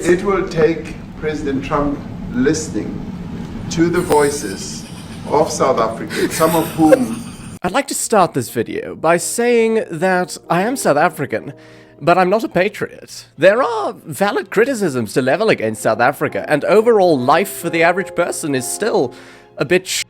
It will take President Trump listening to the voices of South Africans, some of whom... I'd like to start this video by saying that I am South African, but I'm not a patriot. There are valid criticisms to level against South Africa, and overall life for the average person is still a bit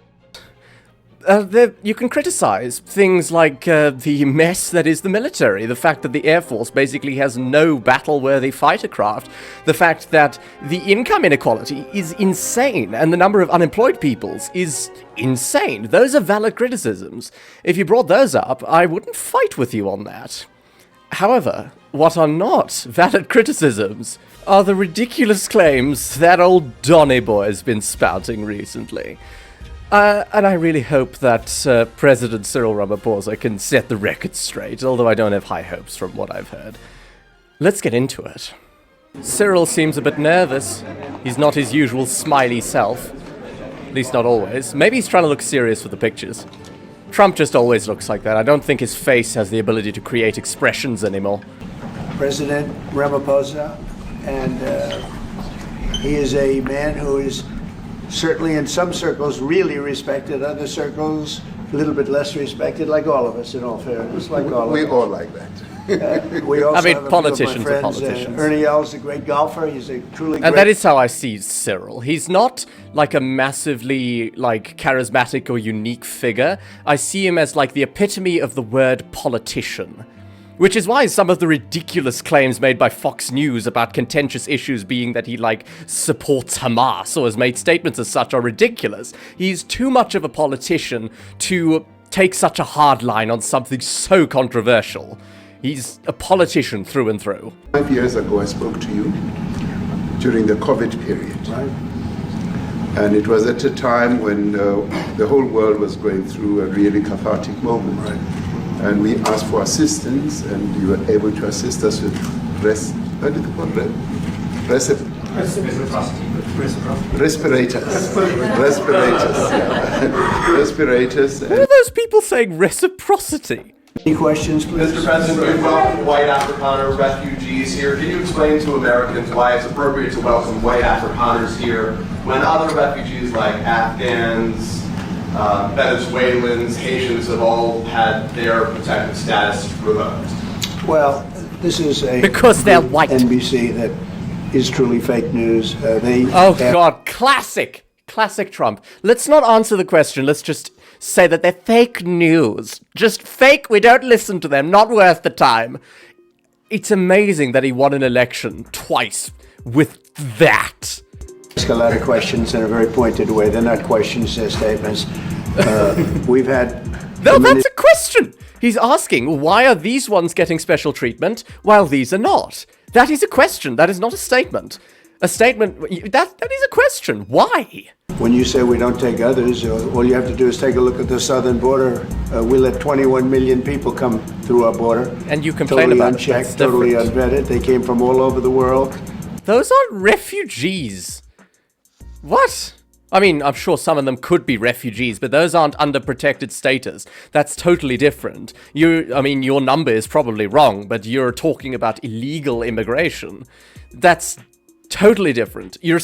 you can criticize things like the mess that is the military, the fact that the Air Force basically has no battle-worthy fighter craft, the fact that the income inequality is insane and the number of unemployed peoples is insane. Those are valid criticisms. If you brought those up, I wouldn't fight with you on that. However, what are not valid criticisms are the ridiculous claims that old Donny boy's been spouting recently. And I really hope that President Cyril Ramaphosa can set the record straight, although I don't have high hopes from what I've heard. Let's get into it. Cyril seems a bit nervous. He's not his usual smiley self. At least not always. Maybe he's trying to look serious for the pictures. Trump just always looks like that. I don't think his face has the ability to create expressions anymore. President Ramaphosa, and he is a man who is certainly in some circles really respected, other circles a little bit less respected, like all of us, in all fairness, like all of us. We all like that. We also I mean, have politicians are are politicians. Ernie Els, a great golfer. He's a truly great... And that is how I see Cyril. He's not like a massively, charismatic or unique figure. I see him as, the epitome of the word politician. Which is why some of the ridiculous claims made by Fox News about contentious issues being that he, supports Hamas or has made statements as such are ridiculous. He's too much of a politician to take such a hard line on something so controversial. He's a politician through and through. 5 years ago, I spoke to you during the COVID period. Right. And it was at a time when the whole world was going through a really cathartic moment. Right. And we asked for assistance, and you were able to assist us with respirators. Respirators. Who are those people saying reciprocity? Any questions, please? Mr. President, we welcome white Afrikaner refugees here. Can you explain to Americans why it's appropriate to welcome white Afrikaners here when other refugees like Afghans, Venezuelans, Haitians have all had their protected status revoked? Well, this is a... Because they're white. NBC that is truly fake news. God, classic Trump. Let's not answer the question. Let's just say that they're fake news. Just fake. We don't listen to them. Not worth the time. It's amazing that he won an election twice with that. Ask a lot of questions in a very pointed way. They're not questions, they're statements. We've had... No, that's a question. He's asking, why are these ones getting special treatment while these are not? That is a question. That is not a statement. A statement, that is a question. Why? When you say we don't take others, all you have to do is take a look at the southern border. We let 21 million people come through our border. And you complain totally about unchecked, it. Totally unvetted. They came from all over the world. Those aren't refugees. What? I mean, I'm sure some of them could be refugees, but those aren't under protected status. That's totally different. Your number is probably wrong, but you're talking about illegal immigration. That's totally different. You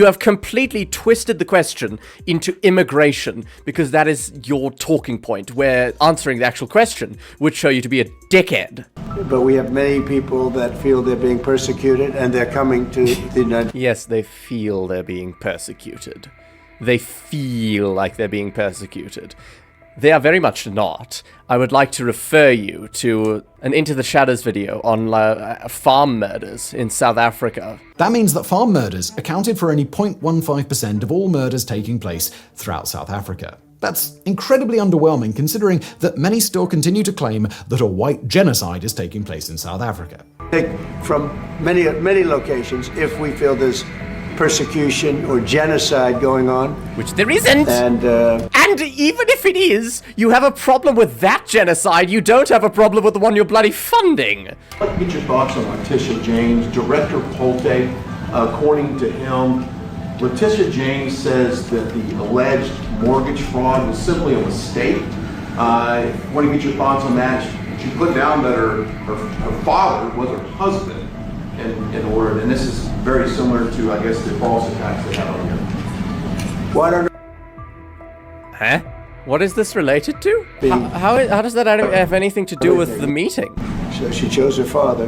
have completely twisted the question into immigration because that is your talking point, where answering the actual question would show you to be a dickhead. But we have many people that feel they're being persecuted, and they're coming to the United States. Yes, they feel they're being persecuted. They feel like they're being persecuted. They are very much not. I would like to refer you to an Into the Shadows video on farm murders in South Africa. That means that farm murders accounted for only 0.15% of all murders taking place throughout South Africa. That's incredibly underwhelming considering that many still continue to claim that a white genocide is taking place in South Africa. From many locations, if we feel there's persecution or genocide going on. Which there isn't! And even if it is, you have a problem with that genocide, you don't have a problem with the one you're bloody funding! I'd like to get your thoughts on Letitia James, Director Polte. According to him, Letitia James says that the alleged mortgage fraud was simply a mistake. I want to get your thoughts on that. She put down that her father was her husband in order, and this is very similar to, I guess, the false attacks they had on him. Why don't Huh? What is this related to? How does that have anything to do with the meeting? she chose her father?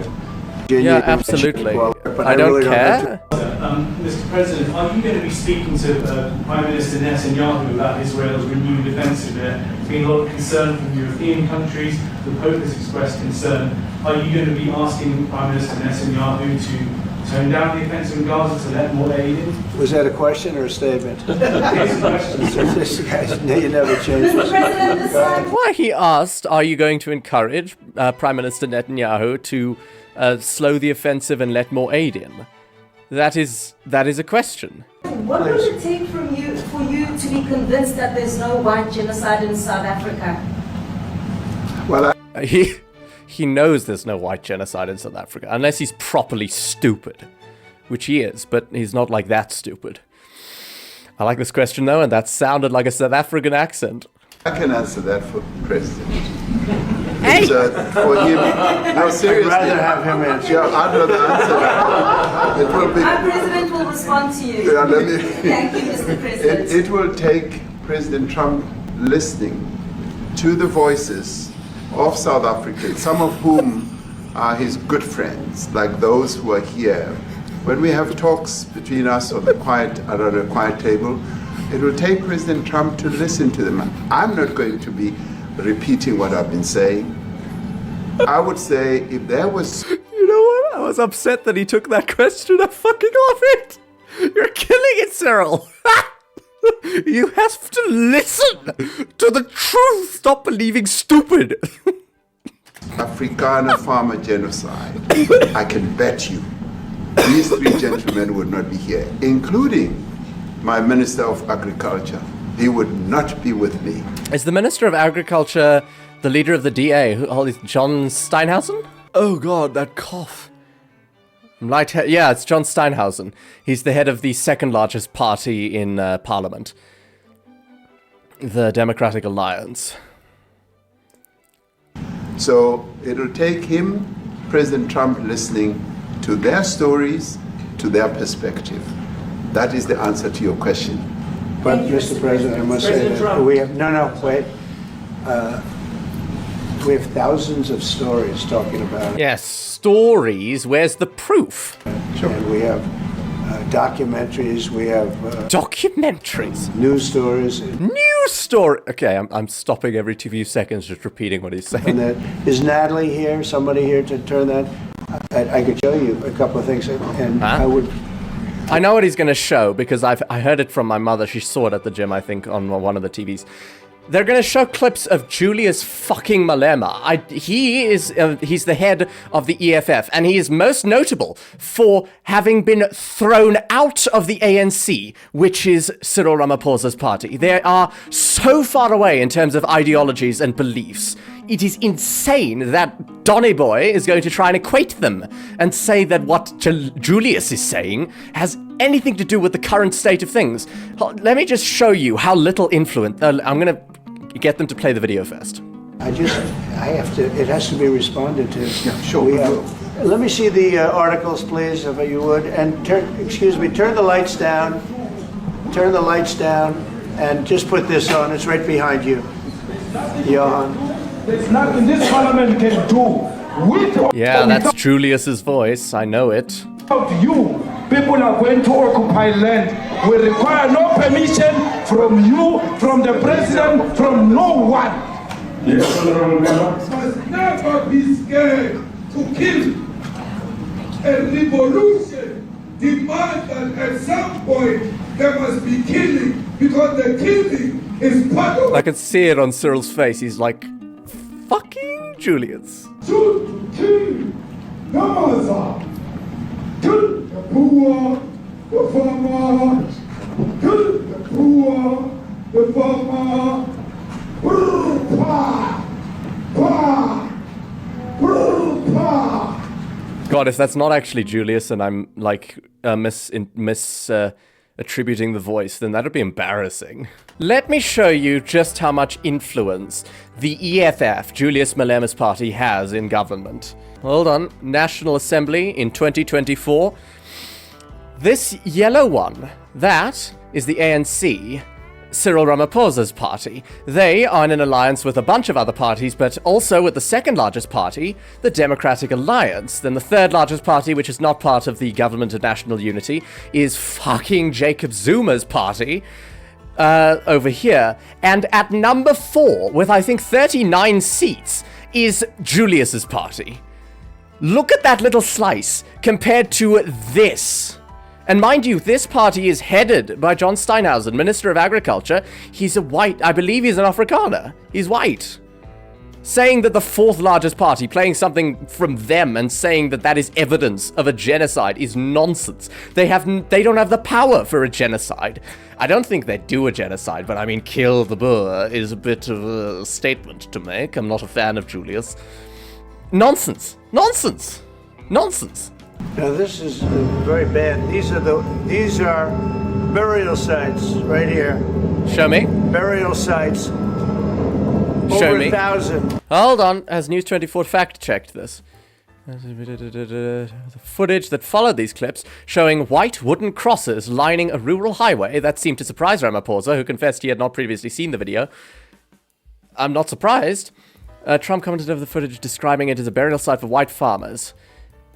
Yeah, absolutely. But I don't really care. Mr. President, are you going to be speaking to Prime Minister Netanyahu about Israel's renewed offensive there? There's been a lot of concern from European countries. The Pope has expressed concern. Are you going to be asking Prime Minister Netanyahu to tone down the offensive in Gaza to let more aid in? Was that a question or a statement? Here's the question. This guy's, you never change. Why he asked, are you going to encourage Prime Minister Netanyahu to slow the offensive and let more aid in? That is a question. What will it take for you to be convinced that there's no white genocide in South Africa? Well, He knows there's no white genocide in South Africa, unless he's properly stupid, which he is, but he's not like that stupid. I like this question though, and that sounded like a South African accent. I can answer that for the president. Hey! For him, no, seriously. I'd rather have him answer. Yeah, I'd rather answer that. It will be. Our president will respond to you. Yeah, let me- Thank you, Mr. President. It will take President Trump listening to the voices of South Africans, some of whom are his good friends, like those who are here. When we have talks between us around a quiet table, it will take President Trump to listen to them. I'm not going to be repeating what I've been saying. I would say if there was... You know what? I was upset that he took that question. I fucking love it. You're killing it, Cyril. You have to listen to the truth. Stop believing stupid. Afrikaner farmer genocide, I can bet you these three gentlemen would not be here, including my Minister of Agriculture. He would not be with me. Is the Minister of Agriculture the leader of the DA? Is John Steinhausen? Oh god, that cough. Yeah, it's John Steinhausen. He's the head of the second largest party in Parliament. The Democratic Alliance. So it'll take him, President Trump, listening to their stories, to their perspective. That is the answer to your question. But, Mr. President, I must say that we have, wait. We have thousands of stories talking about it. Yes, stories. Where's the proof? And we have documentaries, we have Documentaries. news stories. News story. Okay, I'm stopping every few seconds just repeating what he's saying. And that, is Natalie here? Somebody here to turn that? I could show you a couple of things, and Huh? I would. I know what he's going to show because I heard it from my mother. She saw it at the gym, I think, on one of the TVs. They're going to show clips of Julius fucking Malema. He's the head of the EFF, and he is most notable for having been thrown out of the ANC, which is Cyril Ramaphosa's party. They are so far away in terms of ideologies and beliefs. It is insane that Donny Boy is going to try and equate them and say that what Julius is saying has anything to do with the current state of things. Let me just show you how little influence. I'm going to get them to play the video first. I have to, it has to be responded to. Yeah, sure. Let me see the articles, please, if you would. And turn the lights down. Turn the lights down and just put this on. It's right behind you. Johan. There's nothing this parliament can do with or Yeah, that's Julius's voice. I know it. without you. People are going to occupy land. We require no permission from you, from the president, from no one. Yes, honorable member. Must never be scared to kill. A revolution demands that at some point there must be killing, because the killing is part of I can see it on Cyril's face. He's like, fucking Julius. to kill the mother, kill the poor, the farmer, kill the poor, the farmer. God, if that's not actually Julius and I'm like attributing the voice, then that'd be embarrassing. Let me show you just how much influence the EFF, Julius Malema's party, has in government. Hold on. National Assembly in 2024. This yellow one, that is the ANC, Cyril Ramaphosa's party. They are in an alliance with a bunch of other parties, but also with the second largest party, the Democratic Alliance. Then the third largest party, which is not part of the Government of National Unity, is fucking Jacob Zuma's party. Over here. And at number 4, with I think 39 seats, is Julius's party. Look at that little slice compared to this. And mind you, this party is headed by John Steinhausen, Minister of Agriculture. He's a white, I believe he's an Afrikaner. He's white. Saying that the 4th largest party, playing something from them and saying that that is evidence of a genocide is nonsense. They don't have the power for a genocide. I don't think they do a genocide, but I mean, kill the Boer is a bit of a statement to make. I'm not a fan of Julius. Nonsense. Nonsense. Nonsense. Now this is very bad. These are burial sites right here. Show me. Burial sites. Show Over me. 1,000. Hold on. Has News 24 fact-checked this? The footage that followed these clips showing white wooden crosses lining a rural highway that seemed to surprise Ramaphosa, who confessed he had not previously seen the video. I'm not surprised. Trump commented over the footage describing it as a burial site for white farmers.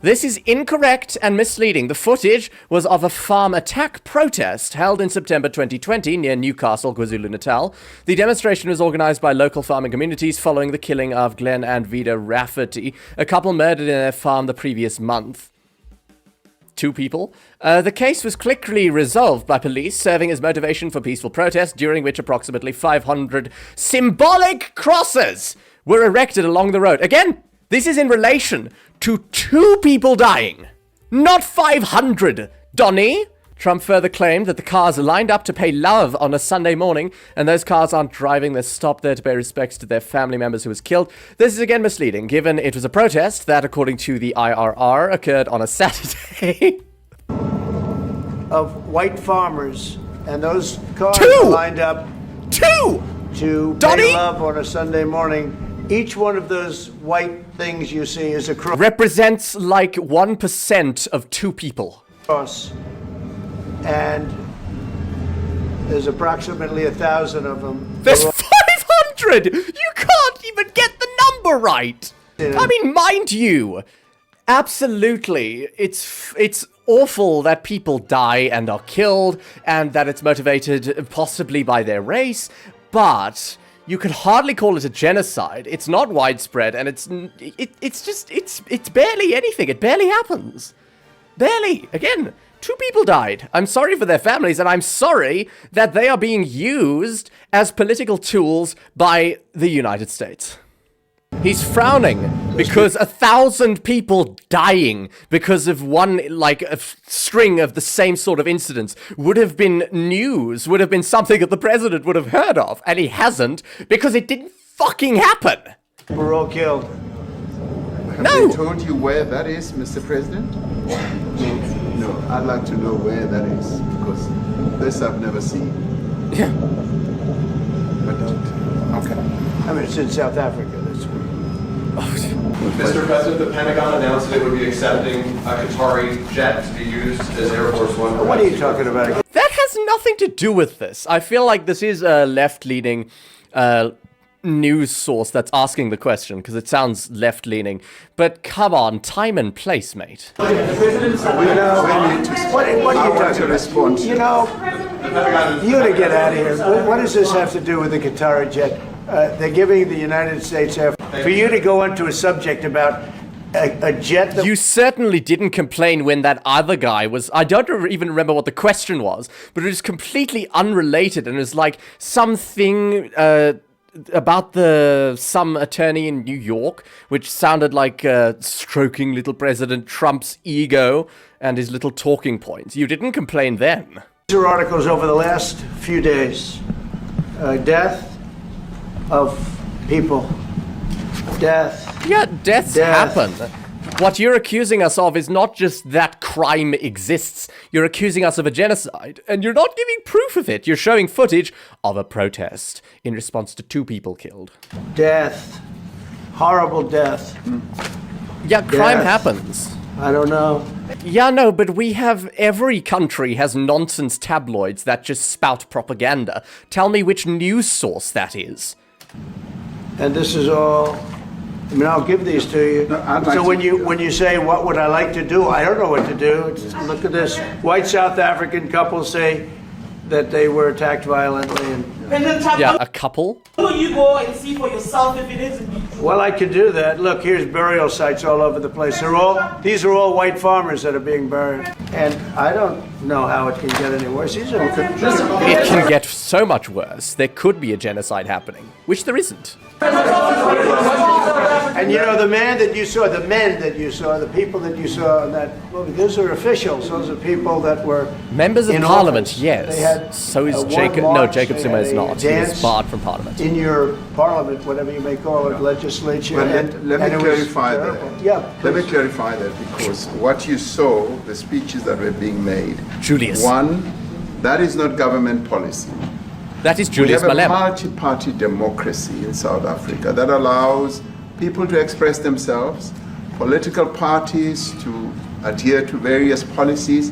This is incorrect and misleading. The footage was of a farm attack protest held in September 2020 near Newcastle, KwaZulu-Natal. The demonstration was organized by local farming communities following the killing of Glenn and Vida Rafferty, a couple murdered in their farm the previous month. 2 people. The case was quickly resolved by police, serving as motivation for peaceful protest, during which approximately 500 symbolic crosses were erected along the road. Again, this is in relation to 2 people dying, not 500, Donnie. Trump further claimed that the cars lined up to pay love on a Sunday morning, and those cars aren't driving, they're stopped there to pay respects to their family members who was killed. This is again misleading, given it was a protest that, according to the IRR, occurred on a Saturday. Of white farmers, and those cars 2! are lined up 2! to Donnie? pay love on a Sunday morning. Each one of those white things you see is a Represents like 1% of 2 people. cross, and there's approximately 1,000 of them. There's 500! You can't even get the number right! I mean, mind you, absolutely, it's awful that people die and are killed, and that it's motivated possibly by their race, but you could hardly call it a genocide. It's not widespread, and it's barely anything. It barely happens. Barely. Again, 2 people died. I'm sorry for their families, and I'm sorry that they are being used as political tools by the United States. He's frowning because 1,000 people dying because of one, like, a string of the same sort of incidents would have been news, would have been something that the president would have heard of, and he hasn't because it didn't fucking happen. Were all killed. Have they told you where that is, Mr. President? No, I'd like to know where that is, because this I've never seen. Yeah. But okay. I mean, it's in South Africa. That's where. Mr. President, the Pentagon announced that it would be accepting a Qatari jet to be used as Air Force One. What are you talking about? That has nothing to do with this. I feel like this is a left-leaning news source that's asking the question, because it sounds left-leaning. But come on, time and place, mate. What are you talking respond. You know, you to get out of here. What does this have to do with the Qatari jet? They're giving the United States air. For you to go into a subject about a jet that... You certainly didn't complain when that other guy was... I don't even remember what the question was, but it was completely unrelated, and it was like something about some attorney in New York, which sounded like stroking little President Trump's ego and his little talking points. You didn't complain then. These are articles over the last few days. Death of people. Death. Yeah, deaths happen. What you're accusing us of is not just that crime exists. You're accusing us of a genocide, and you're not giving proof of it. You're showing footage of a protest in response to 2 people killed. Death. Horrible death. Yeah, crime Death. happens. I don't know. Yeah, no, but every country has nonsense tabloids that just spout propaganda. Tell me which news source that is. And this is all, I mean, I'll give these to you. No, I'd like So to- when you say, what would I like to do? I don't know what to do. Look at this. White South African couple say that they were attacked violently. Yeah, a couple? You go and see for yourself if it is indeed true. Well, I could do that. Look, here's burial sites all over the place. These are all white farmers that are being buried. And I don't know how it can get any worse. These are It can get so much worse. There could be a genocide happening, which there isn't. And you know, the men that you saw, the people that you saw in that movie, those are officials. Those are people that were Members of in Parliament, office. yes. They had So is one Jacob. march, No, Jacob they Zuma had is a not. He is dance barred from Parliament. in your parliament, whatever you may call it, legislature. Well, and let me it was clarify terrible. that. Yeah. Let me please. clarify that because what you saw, the speeches that were being made, Julius. one, that is not government policy. That is Julius we have a Malema. multi-party democracy in South Africa that allows people to express themselves, political parties to adhere to various policies,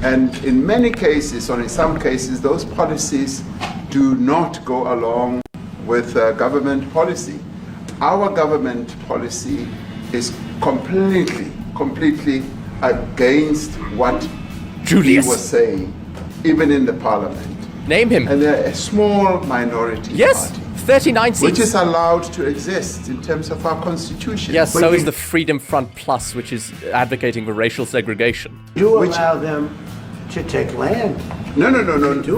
and in many cases, or in some cases, those policies do not go along with government policy. Our government policy is completely against what Julius. he was saying, even in the parliament. Name him. And they're a small minority Yes, party, 39 seats. which is allowed to exist in terms of our constitution. Yes, But so we- is the Freedom Front Plus, which is advocating for racial segregation. You Which- allow them to take land. No.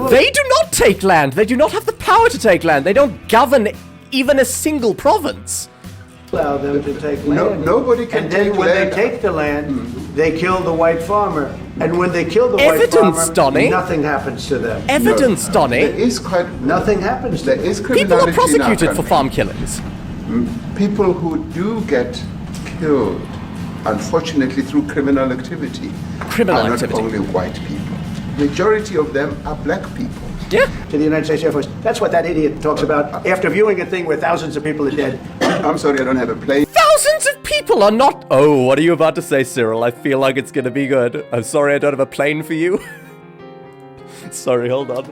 They do not take land. They do not have the power to take land. They don't govern even a single province. Allow them to take land. No- nobody can And then take when land. they take the land, they kill the white farmer. And when they kill the white Evidence, farmer, Donny. nothing happens to them. Evidence, There Donny. is quite Nothing happens to there them. is People criminality are prosecuted in our for country. farm killings. People who do get killed, unfortunately, through criminal activity, Criminal are activity. not only white people. Majority of them are black people. Yeah. To the United States Air Force. That's what that idiot talks about after viewing a thing where thousands of people are dead. I'm sorry, I don't have a plane. Thousands of people are not. Oh, what are you about to say, Cyril? I feel like it's gonna be good. I'm sorry I don't have a plane for you. Sorry, hold on.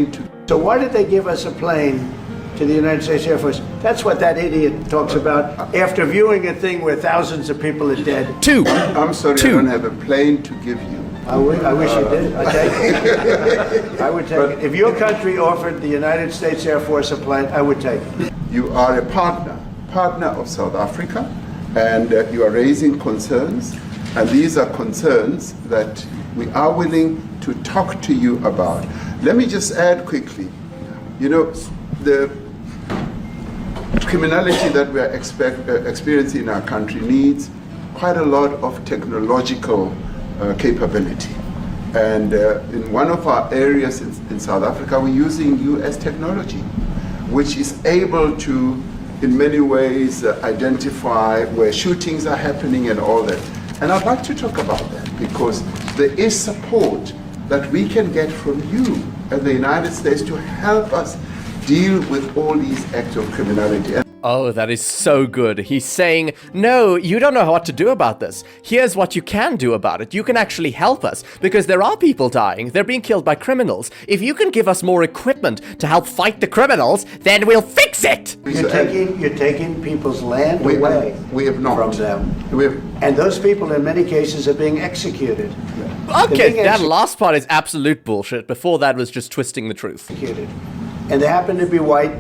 So why did they give us a plane to the United States Air Force? That's what that idiot talks about after viewing a thing where thousands of people are dead. Two. I'm sorry, Two. I don't have a plane to give you. I wish you did. I take it. I would take it. If your country offered the United States Air Force a plane, I would take it. You are a partner of South Africa, and you are raising concerns, and these are concerns that we are willing to talk to you about. Let me just add quickly, you know, the criminality that we are experiencing in our country needs quite a lot of technological capability. And in one of our areas in South Africa, we're using US technology, which is able to, in many ways, identify where shootings are happening and all that. And I'd like to talk about that because there is support that we can get from you and the United States to help us deal with all these acts of criminality. Oh, that is so good. He's saying, no, you don't know what to do about this. Here's what you can do about it. You can actually help us, because there are people dying. They're being killed by criminals. If you can give us more equipment to help fight the criminals, then we'll fix it! You're taking people's land We away have not. from them. We have, And those people, in many cases, are being executed. Okay, being that last part is absolute bullshit. Before that was just twisting the truth. Executed. And they happen to be white,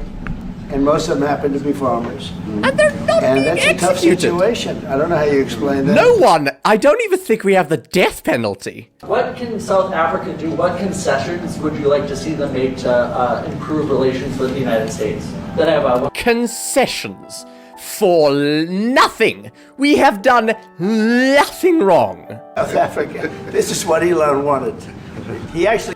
and most of them happen to be farmers. And they're not And being that's a tough executed. situation. I don't know how you explain that. No one! I don't even think we have the death penalty. What can South Africa do? What concessions would you like to see them make to improve relations with the United States? Then I have a Concessions. For nothing. We have done nothing wrong. South Africa. This is what Elon wanted. He actually.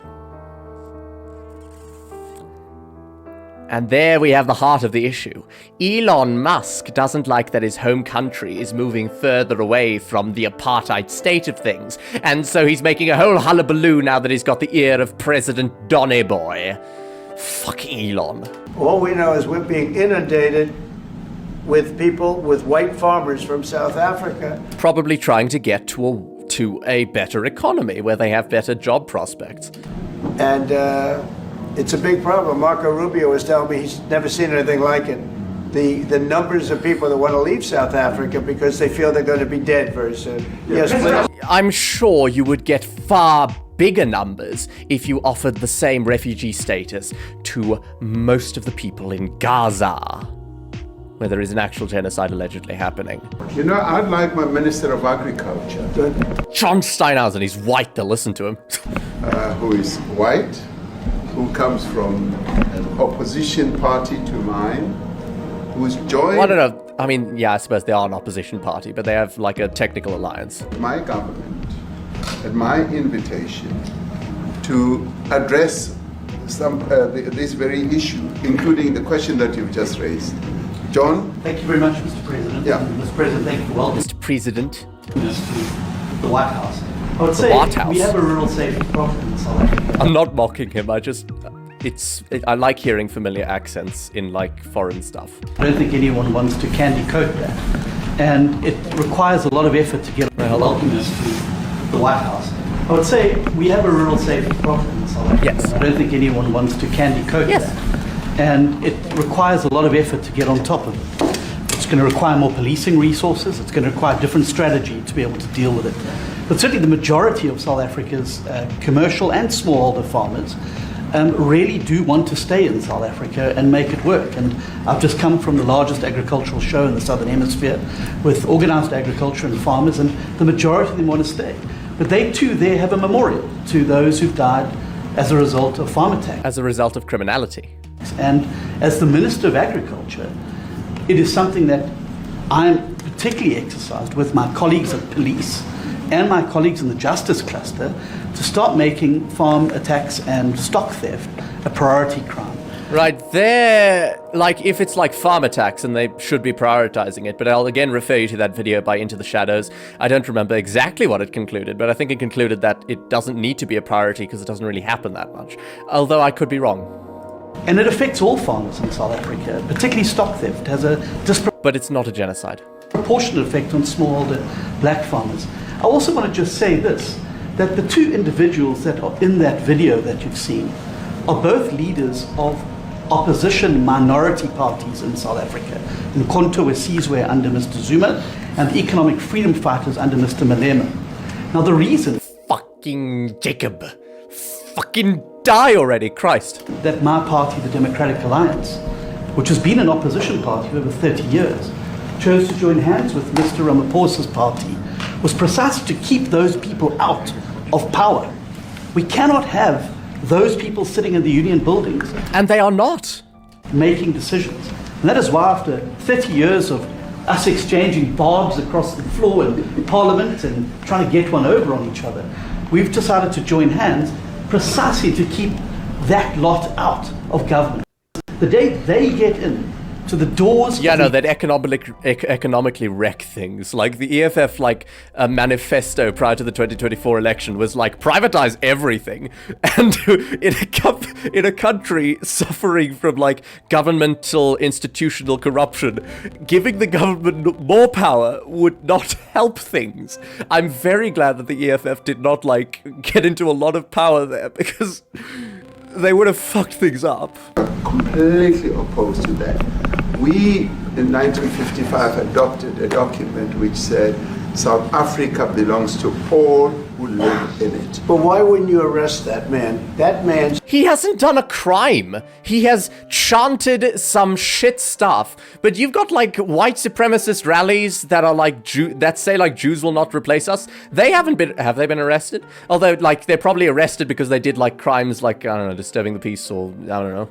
And there we have the heart of the issue. Elon Musk doesn't like that his home country is moving further away from the apartheid state of things, and so he's making a whole hullabaloo now that he's got the ear of President Donny Boy. Fucking Elon. All we know is we're being inundated with people, with white farmers from South Africa. Probably trying to get to to a better economy where they have better job prospects. And it's a big problem. Marco Rubio was telling me he's never seen anything like it. The numbers of people that want to leave South Africa because they feel they're going to be dead very soon. Yes, please. I'm sure you would get far bigger numbers if you offered the same refugee status to most of the people in Gaza, where there is an actual genocide allegedly happening. You know, I'd like my Minister of Agriculture, John Steinhausen, he's white, they'll listen to him. who is white, who comes from an opposition party to mine, who's joined Well, I don't know. I mean, yeah, I suppose they are an opposition party, but they have like a technical alliance. my government at my invitation to address this very issue, including the question that you've just raised. John? Thank you very much, Mr. President. Yeah. Mr. President, thank you for welcoming Mr. President. us to the White House. I would The say White House? we have a rural safety problem in South Africa. I'm not mocking him, I like hearing familiar accents in like foreign stuff. I don't think anyone wants to candy coat that. And it requires a lot of effort to get welcome us to the White House. I would say we have a rural safety problem in South Africa. Yes. I don't think anyone wants to candy coat Yes. that. And it requires a lot of effort to get on top of it. It's going to require more policing resources. It's going to require a different strategy to be able to deal with it. But certainly the majority of South Africa's commercial and smallholder farmers really do want to stay in South Africa and make it work. And I've just come from the largest agricultural show in the Southern Hemisphere with organized agriculture and farmers, and the majority of them want to stay. But they too there have a memorial to those who've died as a result of farm attacks. As a result of criminality. And as the Minister of Agriculture, it is something that I'm particularly exercised with my colleagues at police and my colleagues in the justice cluster to start making farm attacks and stock theft a priority crime. Right there, like if it's like farm attacks, and they should be prioritizing it, but I'll again refer you to that video by Into the Shadows. I don't remember exactly what it concluded, but I think it concluded that it doesn't need to be a priority because it doesn't really happen that much. Although I could be wrong. And it affects all farmers in South Africa, particularly stock theft. It has a But it's not a genocide. disproportionate effect on smallholder black farmers. I also want to just say this, that the two individuals that are in that video that you've seen are both leaders of opposition minority parties in South Africa. Nkonto Wesizwe under Mr. Zuma and the economic freedom fighters under Mr. Malema. Now the reason Fucking Jacob. Fucking die already, Christ. that my party, the Democratic Alliance, which has been an opposition party for over 30 years, chose to join hands with Mr. Ramaphosa's party was precisely to keep those people out of power. We cannot have those people sitting in the union buildings And they are not. making decisions. And that is why after 30 years of us exchanging barbs across the floor in Parliament and trying to get one over on each other, we've decided to join hands precisely to keep that lot out of government. The day they get in to the doors Yeah, of no, the that economically wreck things. Like the EFF, manifesto prior to the 2024 election was like privatize everything. And in a country suffering from like governmental institutional corruption, giving the government more power would not help things. I'm very glad that the EFF did not like get into a lot of power there because they would have fucked things up. completely opposed to that. We, in 1955, adopted a document which said South Africa belongs to all who live in it. But why wouldn't you arrest that man? That man's He hasn't done a crime. He has chanted some shit stuff. But you've got like white supremacist rallies that are like that say like Jews will not replace us. They haven't been. Have they been arrested? Although like they're probably arrested because they did like crimes like I don't know, disturbing the peace or I don't know.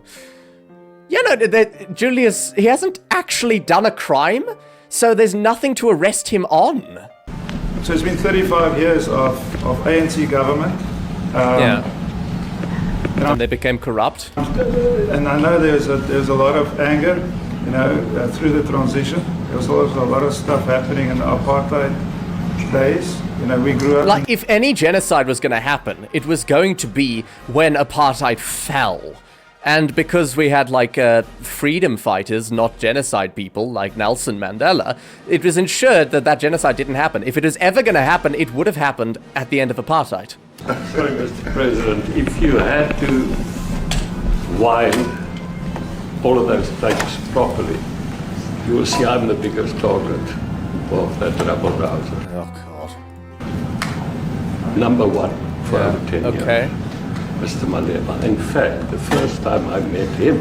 Yeah, no, Julius, he hasn't actually done a crime, so there's nothing to arrest him on. So it's been 35 years of ANC government. And they became corrupt. And I know there's a lot of anger, through the transition. There was also a lot of stuff happening in the apartheid days. We grew up. Like, if any genocide was going to happen, it was going to be when apartheid fell. And because we had, like, freedom fighters, not genocide people, like Nelson Mandela, it was ensured that that genocide didn't happen. If it was ever going to happen, it would have happened at the end of apartheid. Sorry, Mr. President, if you had to wind all of those tapes properly, you will see I'm the biggest target of that rabble-rouser. Oh, God. Number one for over 10 years. Okay. Mr. Malema. In fact, the first time I met him,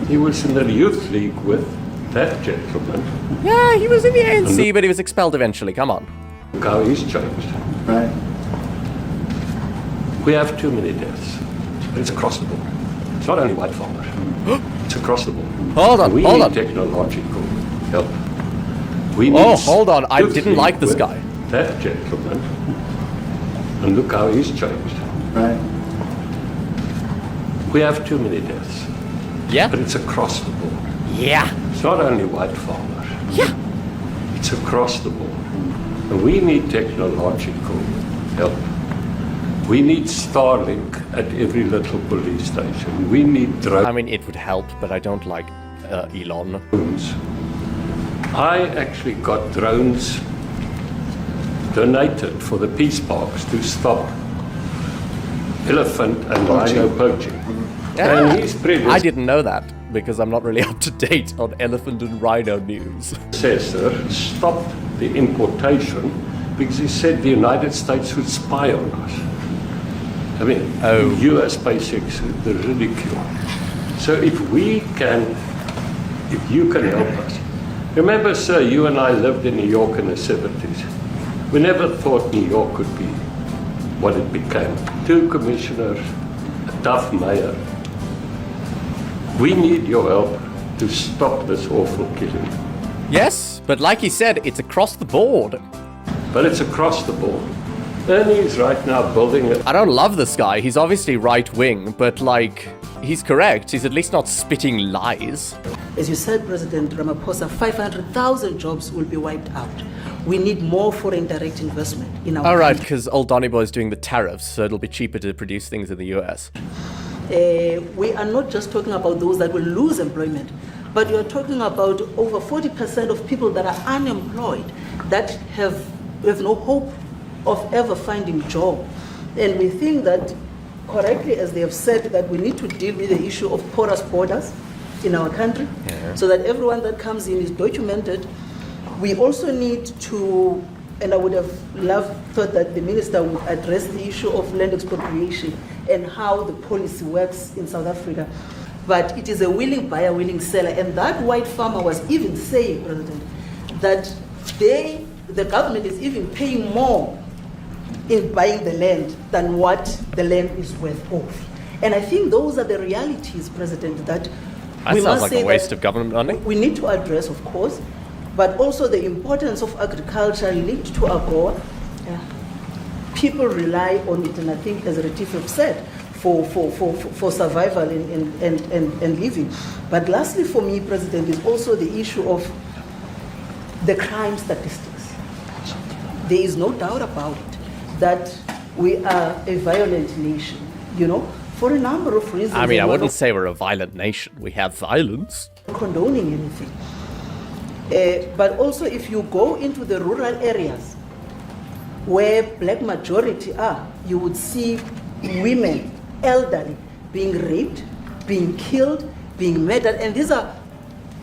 he was in the youth league with that gentleman. Yeah, he was in the ANC, but he was expelled eventually. Come on. Look how he's changed. Right. We have too many deaths. It's across the board. It's not only white farmers. It's across the board. Hold on, we hold need on. technological help. We Oh, need hold on. I youth didn't league like this with guy. That gentleman. And look how he's changed. Right. We have too many deaths. Yeah? But it's across the board. Yeah. It's not only white farmers. Yeah. It's across the board. And we need technological help. We need Starlink at every little police station. We need drones. I mean, it would help, but I don't like Elon. I actually got drones donated for the peace parks to stop elephant and rhino poaching. Yeah. And he's brilliant. I didn't know that, because I'm not really up to date on elephant and rhino news. Predecessor stopped the importation because he said the United States would spy on us. I mean, US basics, the ridicule. So if you can help us. Remember, sir, you and I lived in New York in the 70s. We never thought New York could be what it became. 2 commissioners, a tough mayor. We need your help to stop this awful killing. Yes, but like he said, it's across the board. But it's across the board. Ernie's right now building it. I don't love this guy. He's obviously right-wing, but, like, he's correct. He's at least not spitting lies. As you said, President Ramaphosa, 500,000 jobs will be wiped out. We need more foreign direct investment in our All right, country. because old Donny Boy's doing the tariffs, so it'll be cheaper to produce things in the US. We are not just talking about those that will lose employment, but we are talking about over 40% of people that are unemployed, that have no hope of ever finding a job. And we think that, correctly, as they have said, that we need to deal with the issue of porous borders in our country, so that everyone that comes in is documented. We also need to, and I would have thought that the minister would address the issue of land expropriation and how the policy works in South Africa. But it is a willing buyer, willing seller. And that white farmer was even saying, President, that the government is even paying more in buying the land than what the land is worth of. And I think those are the realities, President, that That we sounds must like say a waste that of government money. we need to address, of course, but also the importance of agriculture linked to AGOA. People rely on it, and I think, as Retief have said, for survival and living. But lastly, for me, President, is also the issue of the crime statistics. There is no doubt about it that we are a violent nation, for a number of reasons. I mean, I wouldn't say we're a violent nation. We have violence. Condoning anything. But also, if you go into the rural areas where black majority are, you would see women, elderly, being raped, being killed, being murdered. And these are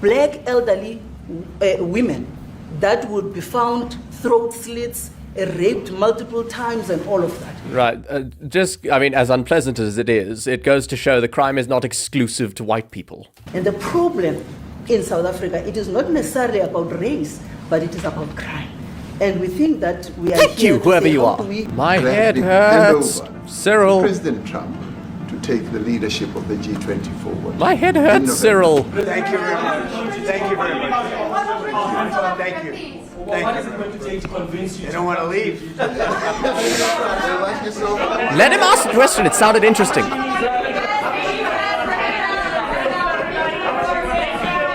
black elderly women that would be found throat slits, raped multiple times, and all of that. Right. I mean, as unpleasant as it is, it goes to show the crime is not exclusive to white people. And the problem in South Africa, it is not necessarily about race, but it is about crime. And we think that we are Thank here you, to whoever say, you how are. do we- My head Hand hurts. over Cyril. President Trump to take the leadership of the G20 forward. My head in hurts, November. Cyril. Thank you very much. Thank you very much. Thank you. What is it going to take to convince you? They don't want to leave. Let him ask the question. It sounded interesting.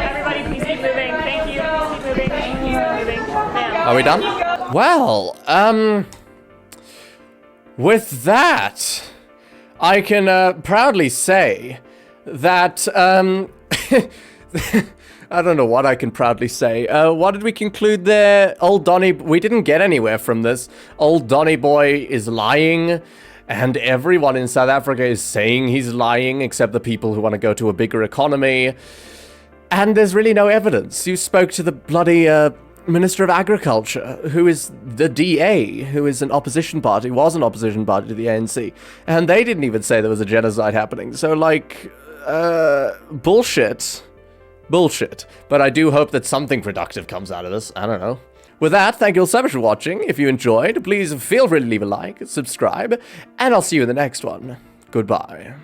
Everybody, please keep moving. Thank you. Keep moving. Keep moving. Ma'am. Are we done? Well, with that, I can proudly say that, I don't know what I can proudly say. What did we conclude there? Old Donny, we didn't get anywhere from this. Old Donny boy is lying, and everyone in South Africa is saying he's lying, except the people who want to go to a bigger economy. And there's really no evidence. You spoke to the bloody Minister of Agriculture, who is the DA, who is an opposition party, was an opposition party to the ANC, and they didn't even say there was a genocide happening. So, like, bullshit. Bullshit. But I do hope that something productive comes out of this. I don't know. With that, thank you all so much for watching. If you enjoyed, please feel free to leave a like, subscribe, and I'll see you in the next one. Goodbye.